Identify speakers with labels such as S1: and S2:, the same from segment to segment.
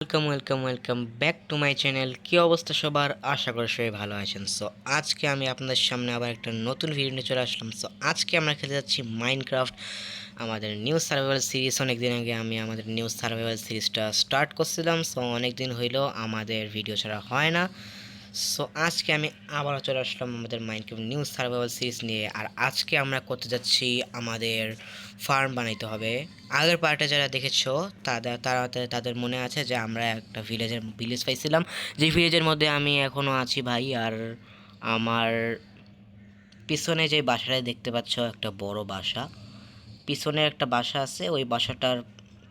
S1: Welcome back to my channel. কী অবস্থা সবার? আশা করি সবাই ভালো আছেন। সো আজকে আমি আপনাদের সামনে আবার একটা নতুন ভিডিও নিয়ে চলে আসলাম। সো আজকে আমরা খেলতে যাচ্ছি মাইনক্রাফট, আমাদের নিউ সার্ভাইভাল সিরিজ। অনেক দিন আগে আমি আমাদের নিউ সার্ভাইভাল সিরিজটা স্টার্ট করছিলাম। সো অনেক দিন হইল আমাদের ভিডিও ছাড়া হয় না। সো আজকে আমি আবারও চলে আসলাম আমাদের মাইনক্রাফট নিউ সার্ভাইভাল সিরিজ নিয়ে। আর আজকে আমরা করতে যাচ্ছি, আমাদের ফার্ম বানাইতে হবে। আগের পার্টে যারা দেখেছো তাদের মনে আছে যে আমরা একটা ভিলেজ পাইছিলাম, যে ভিলেজের মধ্যে আমি এখনও আছি ভাই। আর আমার পিছনে যে বাসাটা দেখতে পাচ্ছ, একটা বড় বাসা, পিছনে একটা বাসা আছে। ওই বাসাটার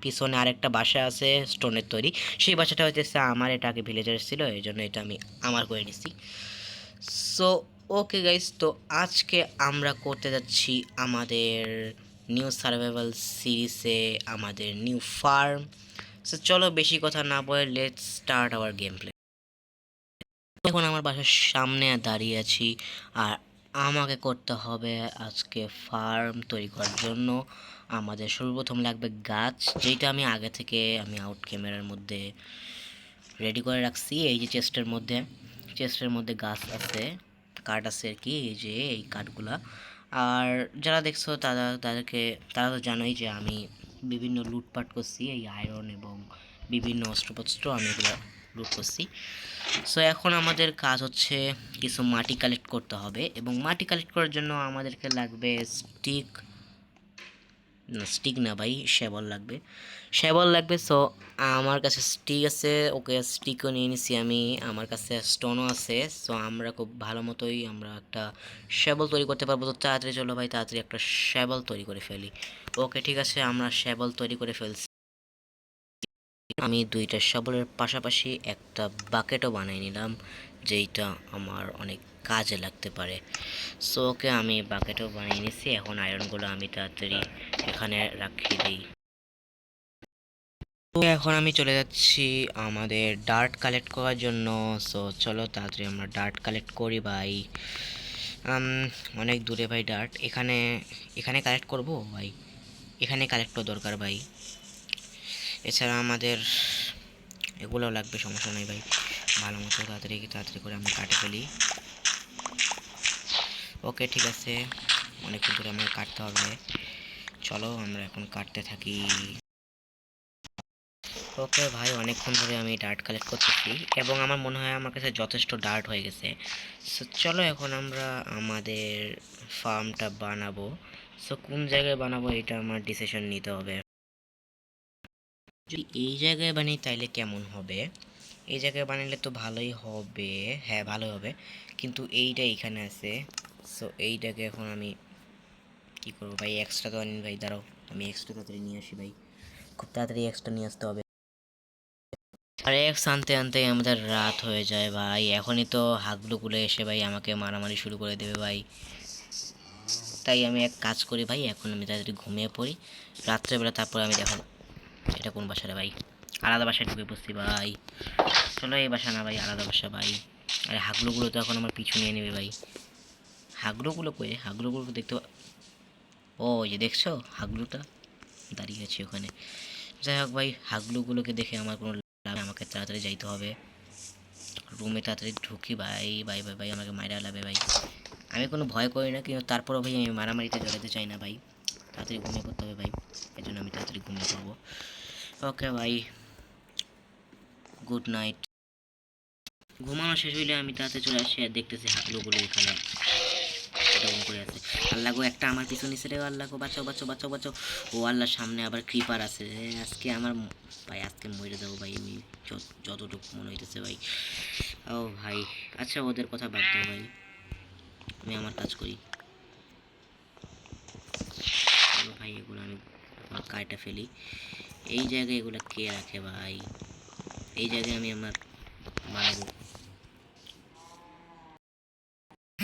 S1: পিছনে আরেকটা বাসা আছে স্টোনের তৈরি। সেই বাসাটা হচ্ছে আমার, এটা আগে ভিলেজার ছিল, এই জন্য এটা আমি আমার করে নিছি। সো ওকে গাইস, তো আজকে আমরা করতে যাচ্ছি আমাদের নিউ সার্ভাইভাল সিরিজে আমাদের নিউ ফার্ম। সো চলো বেশি কথা না বলে let's start our game play. এখন আমার বাসার সামনে দাঁড়িয়ে আছি, আর আমাকে করতে হবে আজকে ফার্ম তৈরি করার জন্য। আমাদের সর্বপ্রথম লাগবে গাছ, যেটা আমি আগে থেকে আউট ক্যামেরার মধ্যে রেডি করে রাখছি। এই যে চেস্টের মধ্যে গাছ আছে, কাঠ আছে আর কি, এই যে এই কাঠগুলা। আর যারা দেখছো তারা তো জানোই যে আমি বিভিন্ন লুটপাট করছি, এই আয়রন এবং বিভিন্ন অস্ত্রপত্র আমি এগুলো লুট করছি। সো এখন আমাদের কাজ হচ্ছে কিছু মাটি কালেক্ট করতে হবে, এবং মাটি কালেক্ট করার জন্য আমাদেরকে লাগবে স্টিক না ভাই, শ্যাবল লাগবে। সো আমার কাছে স্টিক আছে, ওকে স্টিকও নিয়ে নিছি আমি। আমার কাছে স্টোনও আছে। সো আমরা খুব ভালো মতোই আমরা একটা শ্যাবল তৈরি করতে পারবো। তো তাড়াতাড়ি চলো ভাই, তাড়াতাড়ি একটা শ্যাবল তৈরি করে ফেলি। ওকে ঠিক আছে, আমরা শ্যাবল তৈরি করে ফেলছি। আমি দুইটা শাবলের পাশাপাশি একটা বাকেটও বানিয়ে নিলাম, যেইটা আমার অনেক কাজে লাগতে পারে। সো ওকে, আমি বাকেটও বানিয়ে নিছি। এখন আয়রনগুলো আমি তাড়াতাড়ি এখানে রাখিয়ে দিই। তো এখন আমি চলে যাচ্ছি আমাদের ডার্ট কালেক্ট করার জন্য। সো চলো তাড়াতাড়ি আমরা ডার্ট কালেক্ট করি ভাই। অনেক দূরে ভাই ডার্ট, এখানে এখানে কালেক্ট করব ভাই, এখানে কালেক্ট করা দরকার ভাই। এছাড়া আমাদের এগুলোও লাগবে, সমস্যা নেই ভাই। ভালো মতো তাড়াতাড়ি করে আমরা কাটে ফেলি। ওকে ঠিক আছে, অনেকক্ষণ ধরে আমাকে কাটতে হবে। চলো আমরা এখন কাটতে থাকি। ওকে ভাই, অনেকক্ষণ ধরে আমি ডার্ট কালেক্ট করতেছি, এবং আমার মনে হয় আমার কাছে যথেষ্ট ডার্ট হয়ে গেছে। সো চলো এখন আমরা আমাদের ফার্মটা বানাবো। সো কোন জায়গায় বানাবো এটা আমার ডিসিশন নিতে হবে। যদি এই জায়গায় বানাই তাইলে কেমন হবে? এই জায়গায় বানালে তো ভালোই হবে, হ্যাঁ ভালোই হবে, কিন্তু এইটা এখানে আছে। সো এইটাকে এখন আমি কি করবো ভাই? এক্সট্রা তো আনি ভাই, দাঁড়াও আমি এক্সট্রা তাড়াতাড়ি নিয়ে আসি ভাই, খুব তাড়াতাড়ি এক্সট্রা নিয়ে আসতে হবে। আর এক্স আনতে আনতে আমাদের রাত হয়ে যায় ভাই। এখনই তো হাগলুগুলো এসে ভাই আমাকে মারামারি শুরু করে দেবে ভাই। তাই আমি এক কাজ করি ভাই, এখন আমি তাড়াতাড়ি ঘুমিয়ে পড়ি রাত্রেবেলা, তারপর আমি দেখো এটা কোন বাসা রে ভাই, আলাদা বাসায় ঢুকে পড়ছি ভাই। চলো এই বাসা না ভাই, আলাদা বাসা ভাই। আরে হাগলুগুলো তো এখন আমার পিছু নিয়ে নেবে ভাই। হাগলুগুলো কই? হাগলুগুলো দেখতে ও এই যে দেখছো হাগলুটা দাঁড়িয়ে আছে ওখানে। যাই হোক ভাই, হাগলুগুলোকে দেখে আমার কোনো লাভ নেই, আমাকে তাড়াতাড়ি যাইতে হবে রুমে। তাড়াতাড়ি ঢুকি ভাই, ভাই ভাই ভাই আমাকে মাইরা লাগবে ভাই। আমি কোনো ভয় করি না, কিন্তু তারপরও ভাই আমি মারামারিতে জড়াতে চাই না ভাই। তাড়াতাড়ি ঘুমিয়ে পড়তে হবে ভাই, এই জন্য আমি তাড়াতাড়ি ঘুমিয়ে পড়বো। ওকে ভাই, গুড নাইট। ঘুমানো শেষ হইলে আমি তাড়াতাড়ি চলে আসি, আর দেখতেছি হাগলুগুলো এখানে এরকম করে আছে। আল্লাহ গো, একটা আমার পিছু নিচে রে, আল্লাহ গো বাঁচাও বাঁচাও বাঁচাও বাঁচাও। ও আল্লাহ, সামনে আবার ক্রিপার আছে রে। আজকে আমার ভাই, আজকে মরে যাবো ভাই আমি, যতটুকু মনে হইতেছে ভাই। ও ভাই, আচ্ছা ওদের কথা বাদ দাও ভাই, আমি আমার কাজ করি। চলো ভাই, এগুলো আমি কাটা ফেলি। এই জায়গায় এগুলো কে রাখে ভাই? এই জায়গায় আমি আমার বানাবো।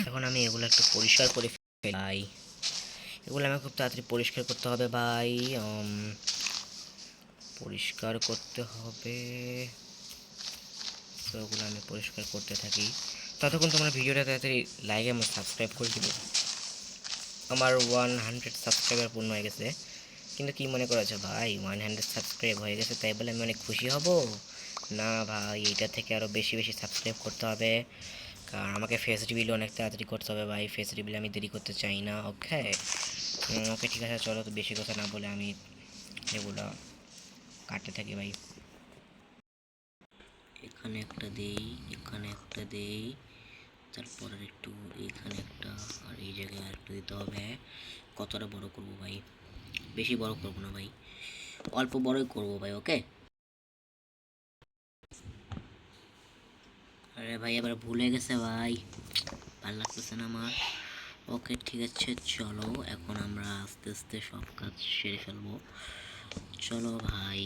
S1: এখন আমি এগুলো একটু পরিষ্কার করে ফেলি ভাই। এগুলো আমাকে খুব তাড়াতাড়ি পরিষ্কার করতে হবে ভাই, পরিষ্কার করতে হবে। তো ওগুলো আমি পরিষ্কার করতে থাকি, ততক্ষণ তোমার ভিডিওটা তাড়াতাড়ি লাইক এবং সাবস্ক্রাইব করে দিবে। আমার 100 সাবস্ক্রাইবার পূর্ণ হয়ে গেছে, কিন্তু কি মনে করেছো ভাই 100 সাবস্ক্রাইব হয়ে গেছে তাই বলে আমি অনেক খুশি হব? না ভাই, এটা থেকে আরও বেশি বেশি সাবস্ক্রাইব করতে হবে, কারণ আমাকে ফেস রিভিল অনেক তাড়াতাড়ি করতে হবে ভাই। ফেস রিভিল আমি দেরি করতে চাই না। ওকে ওকে ঠিক আছে, চলো তো বেশি কথা না বলে আমি এগুলো কাটতে থাকি ভাই। এখানে একটা দেই, এখানে একটা দেই, তারপর একটু এইখানে একটা, আর এই জায়গায় আরেকটু দিতে হবে। কতটা বড় করব ভাই? বেশি বড় করব না ভাই, অল্প বড়ই করব ভাই। ওকে। আরে ভাই এবার ভুলে গেছে ভাই, ভালো লাগতেছে না আমার। ওকে ঠিক আছে, চলো এখন আমরা আস্তে আস্তে সব কাজ সেরে ফেলবো। চলো ভাই,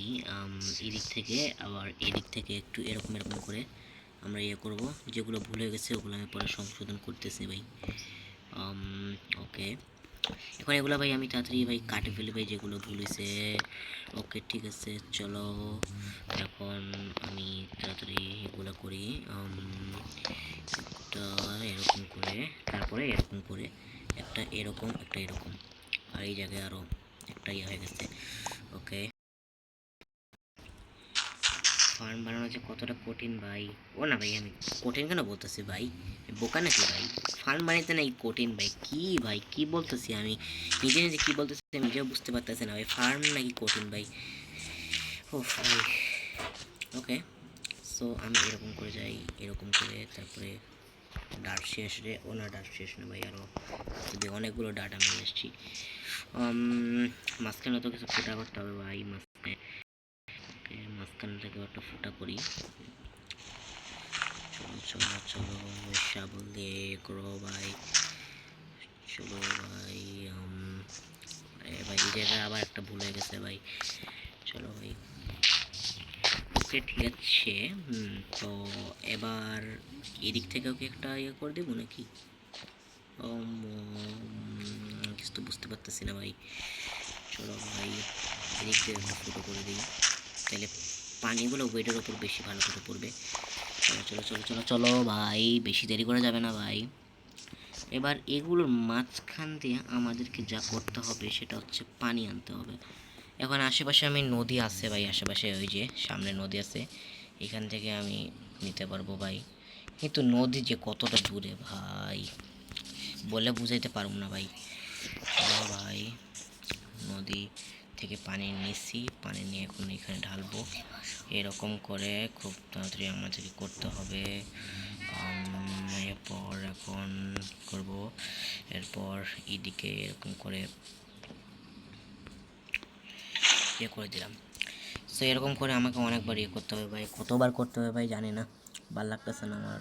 S1: এদিক থেকে আবার এদিক থেকে একটু এরকম এরকম করে আমরা ইয়ে করবো। যেগুলো ভুলে গেছে ওগুলো আমি পরে সংশোধন করতেছি ভাই। ওকে, এখন এগুলো ভাই আমি তাড়াতাড়ি ভাই কাটে ফেলি ভাই, যেগুলো ভুলেছে। ওকে ঠিক আছে, চলো এখন আমি তাড়াতাড়ি এগুলো করি। একটা এরকম করে, তারপরে এরকম করে, একটা এরকম একটা এরকম, আর এই জায়গায় আরও একটা ইয়ে হয়ে গেছে। ওকে, ফার্ম বানানো যে কতটা কঠিন ভাই। ও না ভাই, আমি কঠিন কেন বলতেছি ভাই, বোকা নাকি ভাই? ফার্ম বানাইতে নাই কঠিন ভাই? কি ভাই কি বলতেছি আমি, নিজে নিজে কি বলতেছি আমি নিজেও বুঝতে পারতেছি না ভাই। ফার্ম নাকি কঠিন ভাই? ও ভাই। ওকে, সো আমি এরকম করে যাই, এরকম করে, তারপরে ডাট শেষ রে। ও না, ডাট শেষ না ভাই, আরও যদি অনেকগুলো ডাট আমি এসেছি। মাঝখানে তো কিছু ফুটা করতে হবে ভাই, মাঝখানে। মাঝখান থেকে একটা ফুটা করি। চলো চলো চলো, শাবল দিয়ে করো ভাই। চলো ভাই, ভাই এই জায়গায় আবার একটা ভুল হয়ে গেছে ভাই। চলো ভাই, ওকে ঠিক আছে। তো এবার এদিক থেকে ওকে একটা ইয়ে করে দেবো নাকি? কিছু তো বুঝতে পারতেছি না ভাই। চলো ভাই, এদিক দিয়ে একটা ফুটো করে দিই, তাহলে পানিগুলো ওয়েটের ওপর বেশি ভালো করে পড়বে। চলো চলো চলো চলো চলো ভাই, বেশি দেরি করা যাবে না ভাই। এবার এগুলোর মাঝখান দিয়ে আমাদেরকে যা করতে হবে সেটা হচ্ছে পানি আনতে হবে। এখন আশেপাশে আমি নদী আছে ভাই, আশেপাশে ওই যে সামনে নদী আছে, এখান থেকে আমি নিতে পারবো ভাই। কিন্তু নদী যে কতটা দূরে ভাই, বলে বুঝাইতে পারবো না ভাই। চলো ভাই, নদী থেকে পানি নিচ্ছি, পানি নিয়ে এখন এখানে ঢালবো। এরকম করে খুব তাড়াতাড়ি আমাদেরকে করতে হবে। এরপর এখন করব, এরপর এদিকে এরকম করে ইয়ে করে দিলাম। সো এরকম করে আমাকে অনেকবার ইয়ে করতে হবে ভাই, কতবার করতে হবে ভাই জানি না, ভাল লাগতেছে না আমার।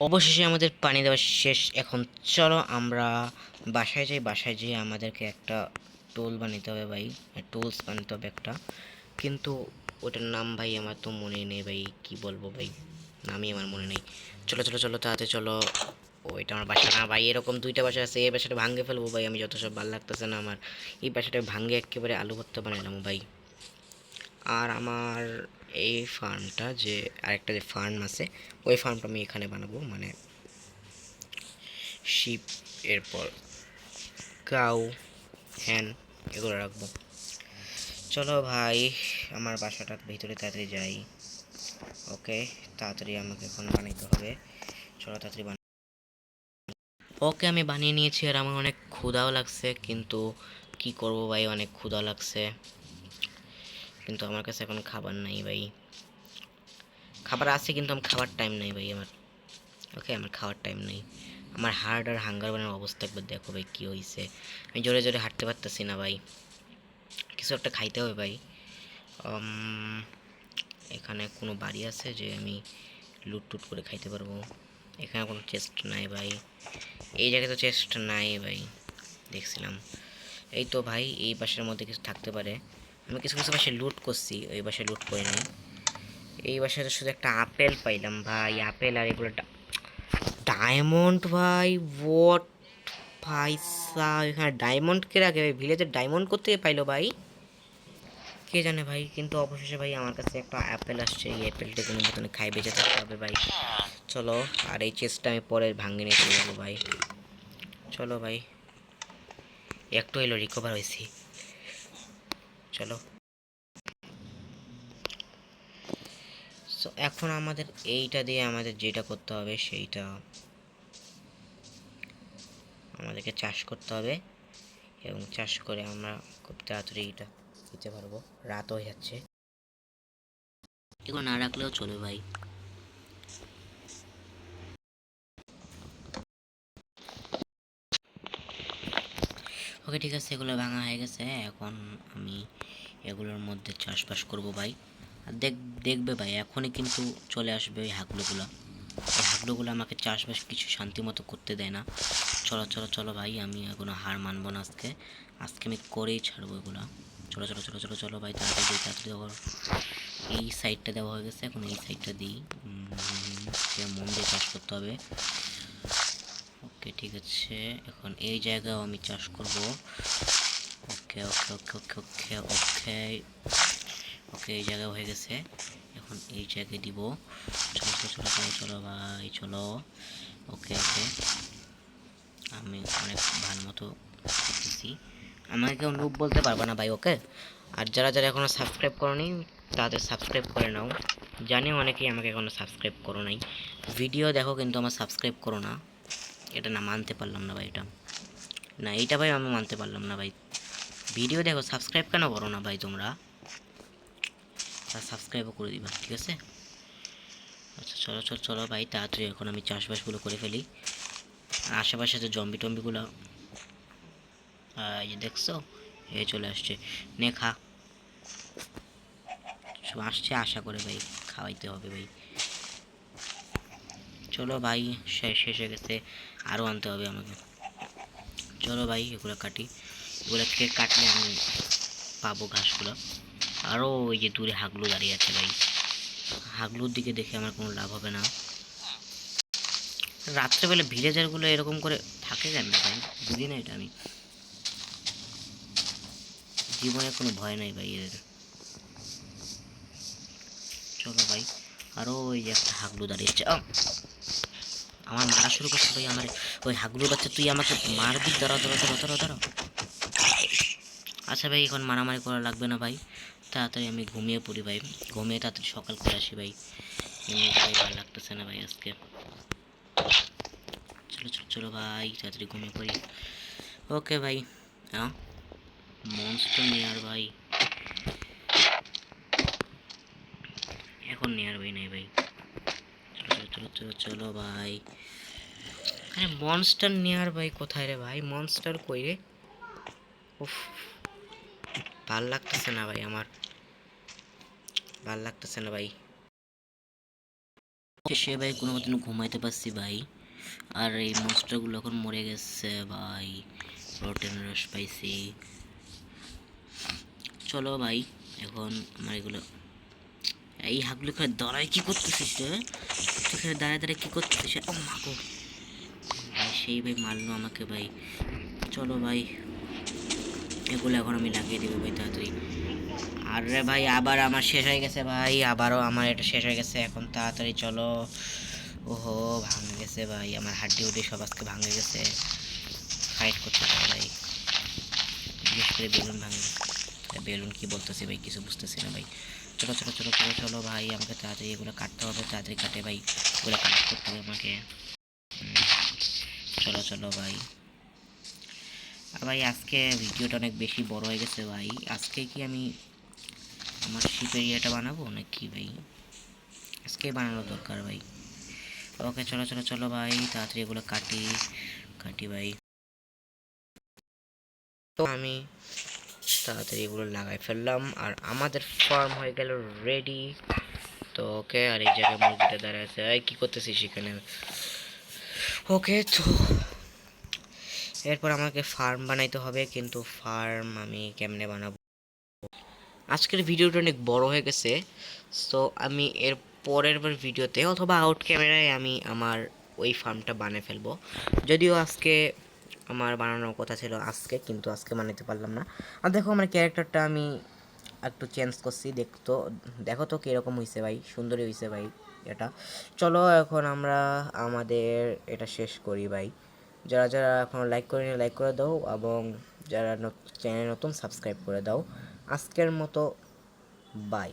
S1: অবশেষে আমাদের পানি দেওয়া শেষ। এখন চলো আমরা বাসায় যাই, বাসায় যেয়ে আমাদেরকে একটা টোল বানাতে হবে ভাই, টুলস বানাতে হবে একটা। কিন্তু ওটার নাম ভাই আমার তো মনে নেই ভাই, কি বলবো ভাই, নামই আমার মনে নেই। চলো চলো চলো তাড়াতাড়ি চলো। ও এটা আমার বাসা না ভাই, এরকম দুইটা বাসা আছে, এই বাসাটা ভাঙে ফেলবো ভাই আমি, যত সব ভালো লাগতেছে না আমার। এই বাসাটা ভাঙে একেবারে আলু ভর্তা বানালাম ভাই। আর আমার এই ফার্মটা, যে আরেকটা যে ফার্ম আছে, ওই ফার্মটা আমি এখানে বানাবো, মানে শিপ, এরপর কাউ, হ্যান, এগুলো রাখবো। চলো ভাই, আমার বাসাটার ভিতরে তাড়াতাড়ি যাই। ওকে, তাড়াতাড়ি আমাকে এখন বানাইতে হবে। চলো তাড়াতাড়ি ওকে আমি বানিয়ে নিয়েছি, আর আমার অনেক ক্ষুধাও লাগছে, কিন্তু কি করব ভাই, অনেক ক্ষুধা লাগছে, কিন্তু আমার কাছে এখন খাবার নাই ভাই। খাবার আছে কিন্তু আমার খাবার টাইম নাই ভাই আমার। ওকে, আমার খাওয়ার টাইম নেই। আমার হার্ট আর হাঙ্গার বানার অবস্থা একবার দেখো ভাই কী হয়েছে। আমি জোরে জোরে হাঁটতে পারতেছি না ভাই, কিছু একটা খাইতে হবে ভাই। এখানে কোনো বাড়ি আছে যে আমি লুট টুট করে খাইতে পারবো? এখানে কোনো চেস্ট নাই ভাই, এই জায়গায় তো চেস্ট নাই ভাই, দেখছিলাম। এই তো ভাই, এই বাসার মধ্যে কিছু থাকতে পারে। আমি কিছু কিছু বাসায় লুট করছি, ওই বাসায় লুট করিনি। এই বাসায় শুধু একটা আপেল পাইলাম ভাই, আপেল আর এগুলো ডায়মন্ড ভাই। ওয়াট ভাই সাহ, এখানে ডায়মন্ড কে রাখে ভাই? ভিলেজের ডায়মন্ড করতে পাইলো ভাই, কে জানে ভাই। কিন্তু অবশেষে ভাই আমার কাছে একটা অ্যাপেল আসছে, এই অ্যাপেলটা কোনো মতনে খাই বেঁচে থাকতে হবে ভাই। চলো, আর এই চেস্টটা আমি পরে ভাঙে নিয়ে চলে যাবো ভাই। চলো ভাই, একটু এলো রিকভার হয়েছি। চলো সো এখন আমাদের এইটা দিয়ে আমাদের যেটা করতে হবে সেইটা আমাদেরকে চাষ করতে হবে, এবং চাষ করে আমরা খুব তাড়াতাড়ি এটা দিতে পারবো। রাত হয়ে যাচ্ছে, এগুলো না রাখলেও চলবে ভাই। ওকে ঠিক আছে, এগুলো ভাঙা হয়ে গেছে। এখন আমি এগুলোর মধ্যে চাষবাস করব ভাই। আর দেখবে ভাই এখনই কিন্তু চলে আসবে ওই হাগলুগুলো। এই হাগলুগুলো আমাকে চাষবাস কিছু শান্তি মতো করতে দেয় না। চলো চলো চলো ভাই, আমি এখনো হার মানবো না। আজকে আজকে আমি করেই ছাড়বো এগুলো। চলো চলো চলো চলো চলো ভাই, তাড়াতাড়ি তাড়াতাড়ি দেওয়া। এই সাইডটা দেওয়া হয়ে গেছে, এখন এই সাইডটা দিই। মন দিয়ে চাষ করতে হবে। ওকে ঠিক আছে, এখন এই জায়গাও আমি চাষ করব। ওকে ওকে ওকে ওকে ওকে ওকে ওকে এই জায়গায় হয়ে গেছে, এখন এই জায়গায় দিব। চলো চলো চলো চলো চলো ভাই চলো। ওকে ওকে, আমি অনেক ভালো মতো করতেছি। আমাকে কেউ নুব বলতে পারবে না ভাই, ওকে। আর যারা যারা এখনও সাবস্ক্রাইব করোনি তাদের সাবস্ক্রাইব করে নাও। জানি অনেকেই আমাকে এখনও সাবস্ক্রাইব করো নাই, ভিডিও দেখো কিন্তু আমার সাবস্ক্রাইব করো না। এটা না মানতে পারলাম না ভাই, এটা না, এইটা ভাই আমি মানতে পারলাম না ভাই। ভিডিও দেখো, সাবস্ক্রাইব কেন করো না ভাই তোমরা? সাবস্ক্রাইবও করে দিবা, ঠিক আছে। আচ্ছা চলো চলো চলো ভাই, তাড়াতাড়ি এখন আমি চাষবাসগুলো করে ফেলি। আর আশেপাশে যে জম্বি টম্বিগুলো এই যে দেখছো, এ চলে আসছে, নে খা। সব আসছে আশা করে ভাই, খাওয়াইতে হবে ভাই। চলো ভাই, শেষ হয়ে গেছে, আরও আনতে হবে আমাকে। চলো ভাই এগুলো কাটি, এগুলো থেকে কাটলে আমি পাবো ঘাসগুলো। আরও ওই যে দূরে হাগলু দাঁড়িয়ে আছে ভাই, হাগলুর দিকে দেখে আমার কোনো লাভ হবে না। রাত্রেবেলা ভিলেজারগুলো এরকম করে থাকে কেন ভাই, বুঝি না এটা আমি। জীবনে কোনো ভয় নাই ভাই এদের। চলো ভাই, আরও ওই যে একটা হাগলু দাঁড়িয়েছে, আমার মারা শুরু করছে ভাই। আমার ওই হাগলু বাচ্চা, তুই আমাকে মারবি? দাঁড়াও দাঁড়াও দাঁড়াও দাঁড়াও দাঁড়াও। আচ্ছা ভাই, এখন মারামারি করা লাগবে না ভাই, তাড়াতাড়ি আমি ঘুমিয়ে পড়ি ভাই। ঘুমিয়ে তাড়াতাড়ি সকাল করে আসি ভাই, এমনিতে ভাই ভালো লাগতেছে না ভাই আজকে। চলো চলো চলো ভাই, তাড়াতাড়ি ঘুমিয়ে পড়ি। ওকে ভাই, হ্যাঁ মনস্টার নিয়ার ভাই, এখন নিয়ার ভাই নাই ভাই। চলো চলো চলো চলো ভাই। আরে মনস্টার নিয়ার ভাই কোথায় রে ভাই? মনস্টার কই রে? উফ, ভাল লাগতেছে না ভাই আমার, ভাল লাগতেছে না ভাই। সে ভাই কোনো মতন ঘুমাইতে পারছি ভাই। আর এই মনস্টারগুলো এখন মরে গেছে ভাই, প্রোটিন রস পাইছি। চলো ভাই, এখন আমার এগুলো, এই হাগলু এখানে দাঁড়ায় কি করতেছিস রে? এখানে দাঁড়ায় দাঁড়ায় কি করতেছিস? ও মা গো ভাই, সেই ভাই মারলো আমাকে ভাই। চলো ভাই, এগুলো এখন আমি লাগিয়ে দেবো ভাই তাড়াতাড়ি। আরে ভাই আবার আমার শেষ হয়ে গেছে ভাই, আবারও আমার এটা শেষ হয়ে গেছে, এখন তাড়াতাড়ি চলো। ওহো, ভাঙে গেছে ভাই, আমার হাড্ডি উড্ডি সব আজকে ভাঙে গেছে। ফাইট করতে পারে ভাই, বিশেষ করে বেলুন ভাঙে। বেলুন কি বলতেছে ভাই, কিছু বুঝতেছি না ভাই। চলো চলো চলো চলো চলো ভাই, আমাকে তাড়াতাড়ি এগুলো কাটতে হবে, তাড়াতাড়ি কাটে ভাই, এগুলো কালেক্ট করতে হবে আমাকে। চলো চলো ভাই। আর ভাই আজকে ভিডিওটা অনেক বেশি বড় হয়ে গেছে ভাই, আজকে কি আমি আমার শিপ এরিয়াটা বানাবো নাকি ভাই? আজকে বানানো দরকার ভাই। ওকে চলো চলো চলো ভাই, তাড়াতাড়ি এগুলো কাটি কাটি ভাই। তো আমি তাড়াতাড়ি এগুলো লাগাই ফেললাম, আর আমাদের ফার্ম হয়ে গেল রেডি। তো ওকে, আর এই জায়গায় মুরগিটা দাঁড়ায় আছে, এই কী করতেছিস সেখানে? ওকে, তো এরপর আমাকে ফার্ম বানাইতে হবে, কিন্তু ফার্ম আমি কেমনে বানাবো? আজকের ভিডিওটা অনেক বড় হয়ে গেছে, সো আমি এর পরের বার ভিডিওতে অথবা আউট ক্যামেরায় আমি আমার ওই ফার্মটা বানিয়ে ফেলবো। যদিও আজকে আমার বানানোর কথা ছিল আজকে, কিন্তু আজকে বানাতে পারলাম না। আর দেখো আমার ক্যারেক্টারটা আমি একটু চেঞ্জ করছি, দেখো তো কীরকম হয়েছে ভাই, সুন্দরই হয়েছে ভাই এটা। চলো এখন আমরা আমাদের এটা শেষ করি ভাই। যারা যারা এখনও লাইক করেনি লাইক করে দাও, এবং যারা চ্যানেল নতুন সাবস্ক্রাইব করে দাও। আজকের মতো বাই।